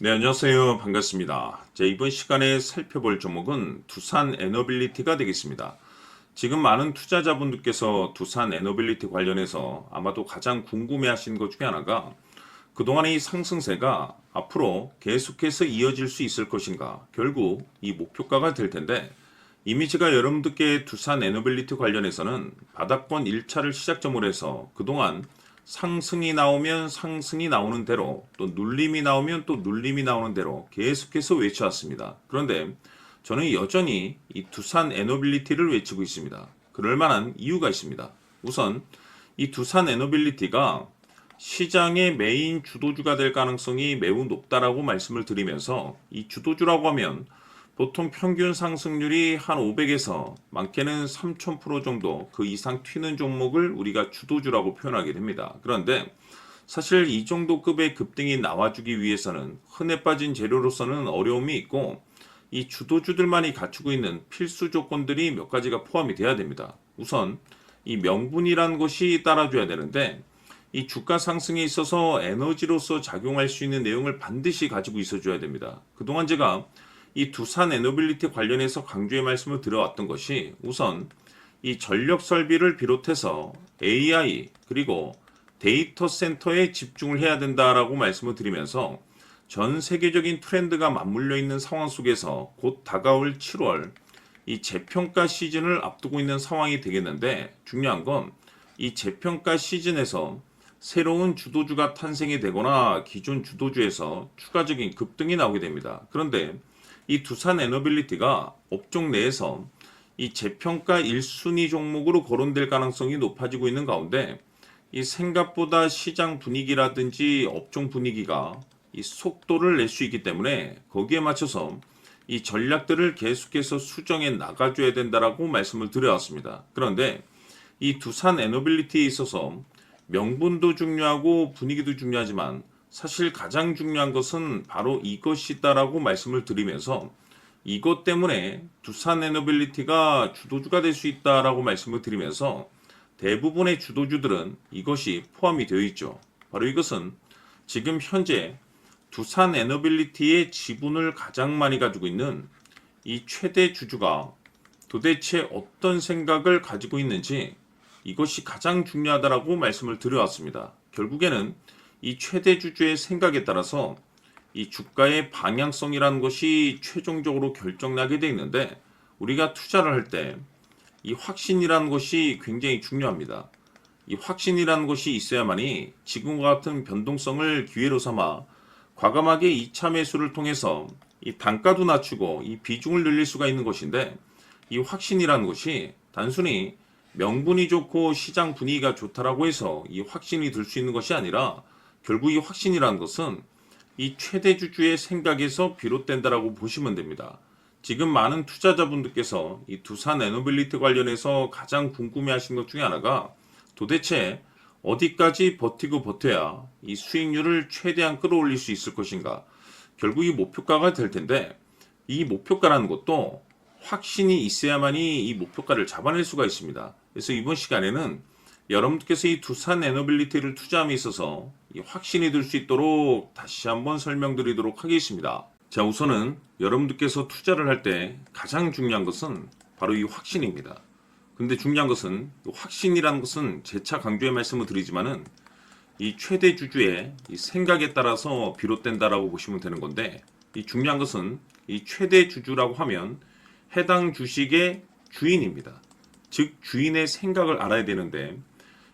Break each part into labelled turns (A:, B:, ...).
A: 네, 안녕하세요. 반갑습니다. 이번 시간에 살펴볼 종목은 두산 에너빌리티가 되겠습니다. 지금 많은 투자자분들께서 두산 에너빌리티 관련해서 아마도 가장 궁금해 하시는 것 중에 하나가 그동안의 이 상승세가 앞으로 계속해서 이어질 수 있을 것인가, 결국 이 목표가가 될 텐데, 이미 제가 여러분들께 두산 에너빌리티 관련해서는 바닥권 1차를 시작점으로 해서 그동안 상승이 나오면 상승이 나오는 대로, 또 눌림이 나오면 또 눌림이 나오는 대로 계속해서 외쳐왔습니다. 그런데 저는 여전히 이 두산 에너빌리티를 외치고 있습니다. 그럴 만한 이유가 있습니다. 우선 이 두산 에너빌리티가 시장의 메인 주도주가 될 가능성이 매우 높다라고 말씀을 드리면서, 이 주도주라고 하면 보통 평균 상승률이 한 500에서 많게는 3000% 정도 그 이상 튀는 종목을 우리가 주도주라고 표현하게 됩니다. 그런데 사실 이 정도 급의 급등이 나와주기 위해서는 흔해 빠진 재료로서는 어려움이 있고, 이 주도주들만이 갖추고 있는 필수 조건들이 몇 가지가 포함이 돼야 됩니다. 우선 이 명분이란 것이 따라줘야 되는데, 이 주가 상승에 있어서 에너지로서 작용할 수 있는 내용을 반드시 가지고 있어줘야 됩니다. 그동안 제가 이 두산 에너빌리티 관련해서 강조의 말씀을 드려왔던 것이, 우선 이 전력 설비를 비롯해서 AI 그리고 데이터 센터에 집중을 해야 된다라고 말씀을 드리면서, 전 세계적인 트렌드가 맞물려 있는 상황 속에서 곧 다가올 7월 이 재평가 시즌을 앞두고 있는 상황이 되겠는데, 중요한 건 이 재평가 시즌에서 새로운 주도주가 탄생이 되거나 기존 주도주에서 추가적인 급등이 나오게 됩니다. 그런데 이 두산 에너빌리티가 업종 내에서 이 재평가 1순위 종목으로 거론될 가능성이 높아지고 있는 가운데, 이 생각보다 시장 분위기라든지 업종 분위기가 이 속도를 낼 수 있기 때문에 거기에 맞춰서 이 전략들을 계속해서 수정해 나가줘야 된다라고 말씀을 드려왔습니다. 그런데 이 두산 에너빌리티에 있어서 명분도 중요하고 분위기도 중요하지만 사실 가장 중요한 것은 바로 이것이다라고 말씀을 드리면서, 이것 때문에 두산 에너빌리티가 주도주가 될 수 있다라고 말씀을 드리면서, 대부분의 주도주들은 이것이 포함이 되어 있죠. 바로 이것은 지금 현재 두산 에너빌리티의 지분을 가장 많이 가지고 있는 이 최대 주주가 도대체 어떤 생각을 가지고 있는지, 이것이 가장 중요하다라고 말씀을 드려왔습니다. 결국에는 이 최대 주주의 생각에 따라서 이 주가의 방향성이라는 것이 최종적으로 결정나게 되어 있는데, 우리가 투자를 할 때 이 확신이라는 것이 굉장히 중요합니다. 이 확신이라는 것이 있어야만이 지금과 같은 변동성을 기회로 삼아 과감하게 2차 매수를 통해서 이 단가도 낮추고 이 비중을 늘릴 수가 있는 것인데, 이 확신이라는 것이 단순히 명분이 좋고 시장 분위기가 좋다라고 해서 이 확신이 들 수 있는 것이 아니라, 결국 이 확신이라는 것은 이 최대 주주의 생각에서 비롯된다라고 보시면 됩니다. 지금 많은 투자자분들께서 이 두산 에너빌리티 관련해서 가장 궁금해하시는 것 중에 하나가, 도대체 어디까지 버티고 버텨야 이 수익률을 최대한 끌어올릴 수 있을 것인가, 결국 이 목표가가 될 텐데, 이 목표가라는 것도 확신이 있어야만이 이 목표가를 잡아낼 수가 있습니다. 그래서 이번 시간에는 여러분들께서 이 두산 에너빌리티를 투자함에 있어서 이 확신이 들 수 있도록 다시 한번 설명드리도록 하겠습니다. 자, 우선은 여러분들께서 투자를 할 때 가장 중요한 것은 바로 이 확신입니다. 근데 중요한 것은, 확신이라는 것은 재차 강조의 말씀을 드리지만은 이 최대 주주의 이 생각에 따라서 비롯된다라고 보시면 되는 건데, 이 중요한 것은 이 최대 주주라고 하면 해당 주식의 주인입니다. 즉 주인의 생각을 알아야 되는데,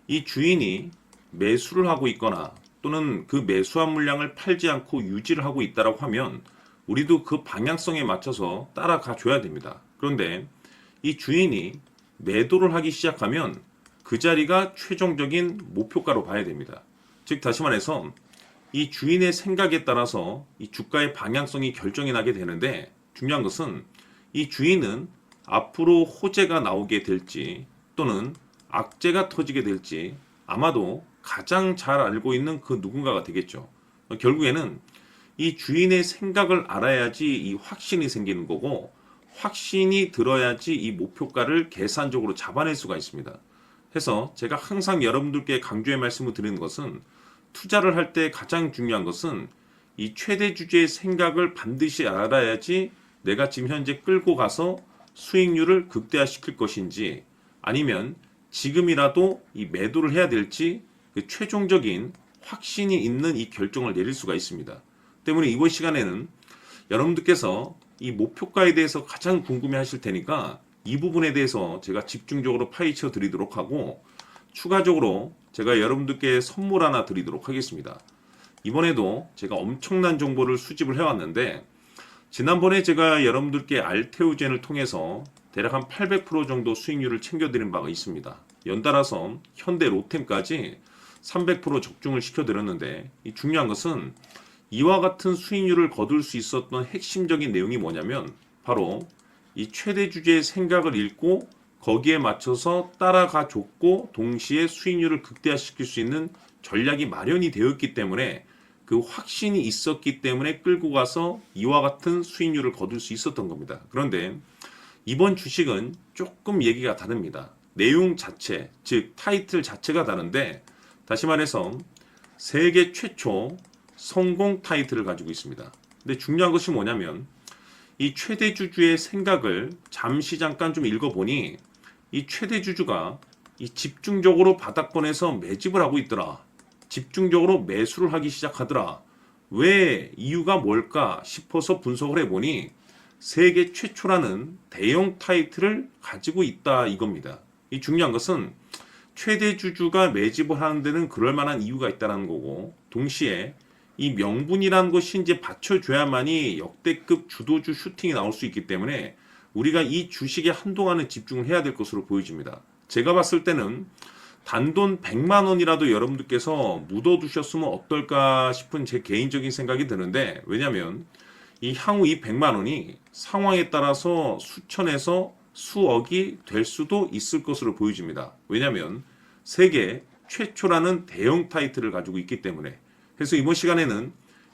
A: 이 주인이 매수를 하고 있거나 또는 그 매수한 물량을 팔지 않고 유지를 하고 있다라고 하면 우리도 그 방향성에 맞춰서 따라가 줘야 됩니다. 그런데 이 주인이 매도를 하기 시작하면 그 자리가 최종적인 목표가로 봐야 됩니다. 즉 다시 말해서 이 주인의 생각에 따라서 이 주가의 방향성이 결정이 나게 되는데, 중요한 것은 이 주인은 앞으로 호재가 나오게 될지 또는 악재가 터지게 될지 아마도 가장 잘 알고 있는 그 누군가가 되겠죠. 결국에는 이 주인의 생각을 알아야지 이 확신이 생기는 거고, 확신이 들어야지 이 목표가를 계산적으로 잡아낼 수가 있습니다. 해서 제가 항상 여러분들께 강조의 말씀을 드리는 것은, 투자를 할 때 가장 중요한 것은 이 최대 주주의 생각을 반드시 알아야지 내가 지금 현재 끌고 가서 수익률을 극대화시킬 것인지 아니면 지금이라도 이 매도를 해야 될지 그 최종적인 확신이 있는 이 결정을 내릴 수가 있습니다. 때문에 이번 시간에는 여러분들께서 이 목표가에 대해서 가장 궁금해 하실 테니까 이 부분에 대해서 제가 집중적으로 파헤쳐 드리도록 하고 추가적으로 제가 여러분들께 선물 하나 드리도록 하겠습니다. 이번에도 제가 엄청난 정보를 수집을 해왔는데 지난번에 제가 여러분들께 알테오젠을 통해서 대략 한 800% 정도 수익률을 챙겨드린 바가 있습니다. 연달아서 현대 로템까지 300% 적중을 시켜드렸는데 이 중요한 것은 이와 같은 수익률을 거둘 수 있었던 핵심적인 내용이 뭐냐면 바로 이 최대 주주의 생각을 읽고 거기에 맞춰서 따라가 줬고 동시에 수익률을 극대화시킬 수 있는 전략이 마련이 되었기 때문에 그 확신이 있었기 때문에 끌고 가서 이와 같은 수익률을 거둘 수 있었던 겁니다. 그런데 이번 주식은 조금 얘기가 다릅니다. 내용 자체, 즉 타이틀 자체가 다른데 다시 말해서 세계 최초 성공 타이틀을 가지고 있습니다. 근데 중요한 것이 뭐냐면 이 최대 주주의 생각을 잠시 잠깐 좀 읽어보니 이 최대 주주가 이 집중적으로 바닥권에서 매집을 하고 있더라. 집중적으로 매수를 하기 시작하더라. 왜 이유가 뭘까 싶어서 분석을 해보니 세계 최초라는 대형 타이틀을 가지고 있다 이겁니다. 이 중요한 것은 최대 주주가 매집을 하는 데는 그럴 만한 이유가 있다는 거고 동시에 이 명분이라는 것이 이제 받쳐줘야만이 역대급 주도주 슈팅이 나올 수 있기 때문에 우리가 이 주식에 한동안은 집중을 해야 될 것으로 보여집니다. 제가 봤을 때는 단돈 100만 원이라도 여러분들께서 묻어두셨으면 어떨까 싶은 제 개인적인 생각이 드는데 왜냐하면 이 향후 이 100만 원이 상황에 따라서 수천에서 수억이 될 수도 있을 것으로 보여집니다. 왜냐하면 세계 최초라는 대형 타이틀을 가지고 있기 때문에 그래서 이번 시간에는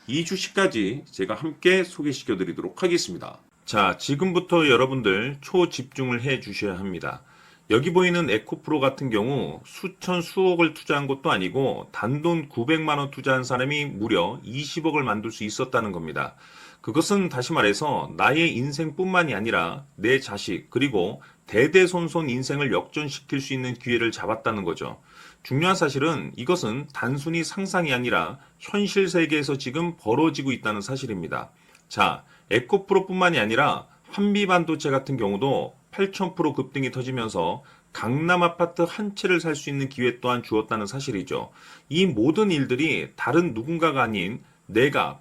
A: 이 주식까지 제가 함께 소개시켜 드리도록 하겠습니다. 자, 지금부터 여러분들 초집중을 해 주셔야 합니다. 여기 보이는 에코프로 같은 경우 수천 수억을 투자한 것도 아니고 단돈 900만 원 투자한 사람이 무려 20억을 만들 수 있었다는 겁니다. 그것은 다시 말해서 나의 인생뿐만이 아니라 내 자식 그리고 대대손손 인생을 역전시킬 수 있는 기회를 잡았다는 거죠. 중요한 사실은 이것은 단순히 상상이 아니라 현실 세계에서 지금 벌어지고 있다는 사실입니다. 자, 에코프로뿐만이 아니라 한미반도체 같은 경우도 8,000% 급등이 터지면서 강남 아파트 한 채를 살 수 있는 기회 또한 주었다는 사실이죠. 이 모든 일들이 다른 누군가가 아닌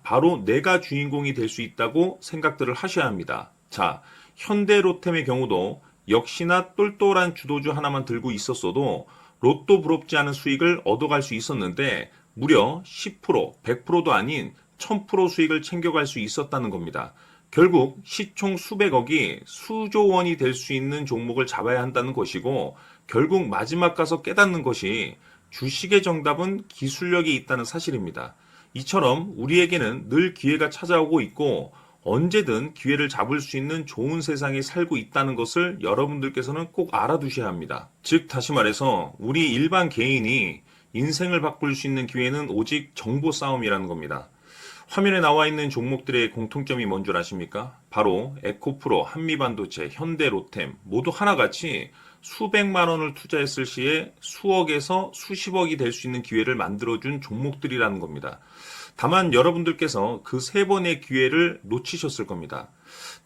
A: 바로 내가 주인공이 될 수 있다고 생각들을 하셔야 합니다. 자, 현대로템의 경우도 역시나 똘똘한 주도주 하나만 들고 있었어도 로또 부럽지 않은 수익을 얻어갈 수 있었는데 무려 10%, 100%도 아닌 1000% 수익을 챙겨갈 수 있었다는 겁니다. 결국 시총 수백억이 수조 원이 될 수 있는 종목을 잡아야 한다는 것이고 결국 마지막 가서 깨닫는 것이 주식의 정답은 기술력이 있다는 사실입니다. 이처럼 우리에게는 늘 기회가 찾아오고 있고 언제든 기회를 잡을 수 있는 좋은 세상에 살고 있다는 것을 여러분들께서는 꼭 알아두셔야 합니다. 즉 다시 말해서 우리 일반 개인이 인생을 바꿀 수 있는 기회는 오직 정보 싸움이라는 겁니다. 화면에 나와 있는 종목들의 공통점이 뭔 줄 아십니까? 바로 에코프로, 한미반도체, 현대로템 모두 하나같이 수백만 원을 투자했을 시에 수억에서 수십억이 될 수 있는 기회를 만들어준 종목들이라는 겁니다. 다만 여러분들께서 그 세 번의 기회를 놓치셨을 겁니다.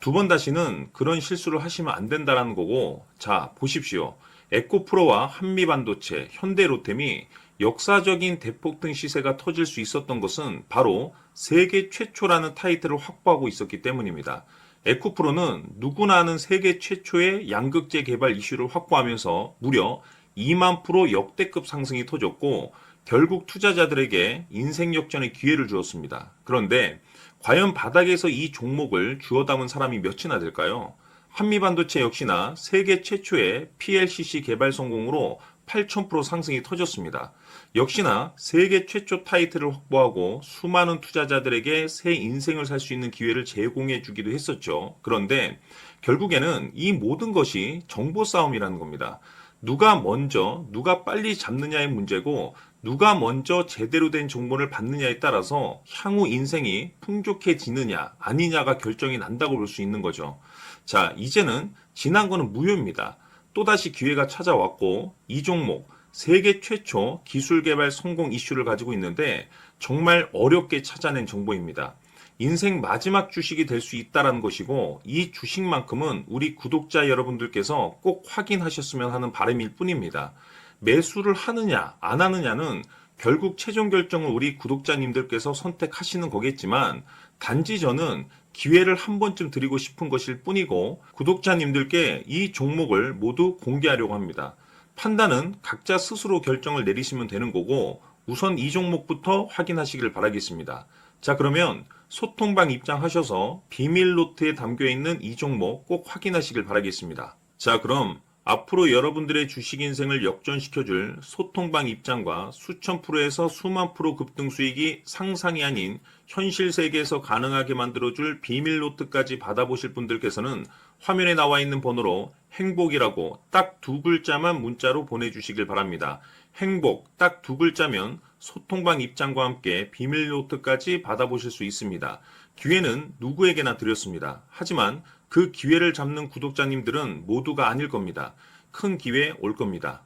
A: 두 번 다시는 그런 실수를 하시면 안 된다는 거고 자 보십시오. 에코프로와 한미반도체, 현대로템이 역사적인 대폭등 시세가 터질 수 있었던 것은 바로 세계 최초라는 타이틀을 확보하고 있었기 때문입니다. 에코프로는 누구나 아는 세계 최초의 양극재 개발 이슈를 확보하면서 무려 2만 프로 역대급 상승이 터졌고 결국 투자자들에게 인생 역전의 기회를 주었습니다. 그런데 과연 바닥에서 이 종목을 주워 담은 사람이 몇이나 될까요? 한미반도체 역시나 세계 최초의 PLCC 개발 성공으로 8,000% 상승이 터졌습니다. 역시나 세계 최초 타이틀을 확보하고 수많은 투자자들에게 새 인생을 살 수 있는 기회를 제공해 주기도 했었죠. 그런데 결국에는 이 모든 것이 정보 싸움이라는 겁니다. 누가 먼저, 누가 빨리 잡느냐의 문제고, 누가 먼저 제대로 된 정보를 받느냐에 따라서 향후 인생이 풍족해지느냐, 아니냐가 결정이 난다고 볼 수 있는 거죠. 자, 이제는 지난 거는 무효입니다. 또다시 기회가 찾아왔고, 이 종목, 세계 최초 기술 개발 성공 이슈를 가지고 있는데, 정말 어렵게 찾아낸 정보입니다. 인생 마지막 주식이 될 수 있다는 것이고, 이 주식만큼은 우리 구독자 여러분들께서 꼭 확인하셨으면 하는 바람일 뿐입니다. 매수를 하느냐 안 하느냐는 결국 최종 결정을 우리 구독자님들께서 선택하시는 거겠지만, 단지 저는 기회를 한 번쯤 드리고 싶은 것일 뿐이고, 구독자님들께 이 종목을 모두 공개하려고 합니다. 판단은 각자 스스로 결정을 내리시면 되는 거고, 우선 이 종목부터 확인하시길 바라겠습니다. 자, 그러면 소통방 입장하셔서 비밀 노트에 담겨 있는 이 종목 꼭 확인하시길 바라겠습니다. 자, 그럼 앞으로 여러분들의 주식 인생을 역전시켜줄 소통방 입장과 수천 프로에서 수만 프로 급등 수익이 상상이 아닌 현실 세계에서 가능하게 만들어줄 비밀 노트까지 받아보실 분들께서는 화면에 나와 있는 번호로 행복이라고 딱 두 글자만 문자로 보내주시길 바랍니다. 행복 딱 두 글자면 소통방 입장과 함께 비밀 노트까지 받아보실 수 있습니다. 기회는 누구에게나 드렸습니다. 하지만 그 기회를 잡는 구독자님들은 모두가 아닐 겁니다. 큰 기회 올 겁니다.